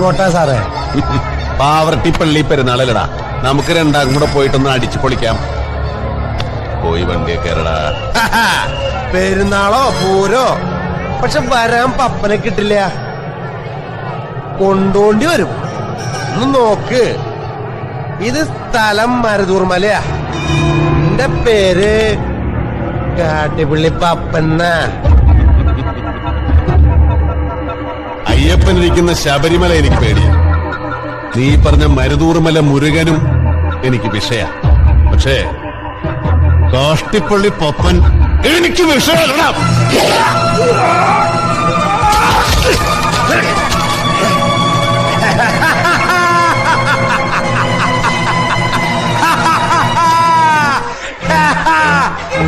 എങ്ങോട്ടാ സാറേ? പാവർട്ടി പള്ളി പെരുന്നാളല്ലടാ, നമുക്ക് രണ്ടാക്കും കൂടെ പോയിട്ടൊന്ന് അടിച്ചു പൊളിക്കാം. പോയി വണ്ടിയെ കയറടാ. പെരുന്നാളോ പൂരോ, പക്ഷെ വരാൻ പപ്പനെ കിട്ടില്ല. കൊണ്ടോണ്ടി വരും. ഒന്ന് നോക്ക്, ഇത് സ്ഥലം മരുതൂർമലയാ. എന്റെ പേര് കാട്ടിപ്പള്ളി പപ്പന്ന. അയ്യപ്പനിരിക്കുന്ന ശബരിമല എനിക്ക് പേടിയാ. നീ പറഞ്ഞ മരുതൂർമല മുരുകനും എനിക്ക് വിഷയ. പക്ഷേ കാട്ടിപ്പള്ളി പപ്പൻ എനിക്ക് വിഷയമല്ല.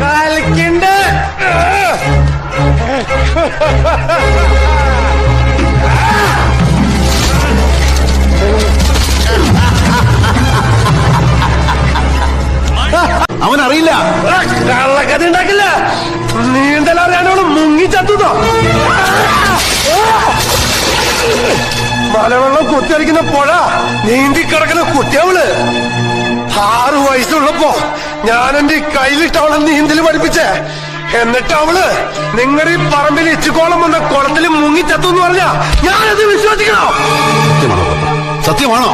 കളിക്കണ്ട്. അവനറിയില്ല. കള്ളക്കഥ ഉണ്ടാക്കില്ല. നീന്തലറിയാനോളം മുങ്ങിച്ചത്തുന്നോ? മലവെള്ളം കുത്തിയടിക്കുന്ന പുഴ നീന്തി കിടക്കുന്ന കുട്ടിയവള്. 6 വയസ്സുള്ളപ്പോ ഞാൻ എന്റെ കയ്യിലിട്ട് അവളെ നീന്തല് പഠിപ്പിച്ചേ. എന്നിട്ട് അവള് നിങ്ങളുടെ ഈ പറമ്പിൽ ഇച്ചുകോളം വന്ന കുളത്തിൽ മുങ്ങിച്ചത്തു എന്ന് പറഞ്ഞാ ഞാനത് വിശ്വസിക്കണോ? സത്യമാണോ?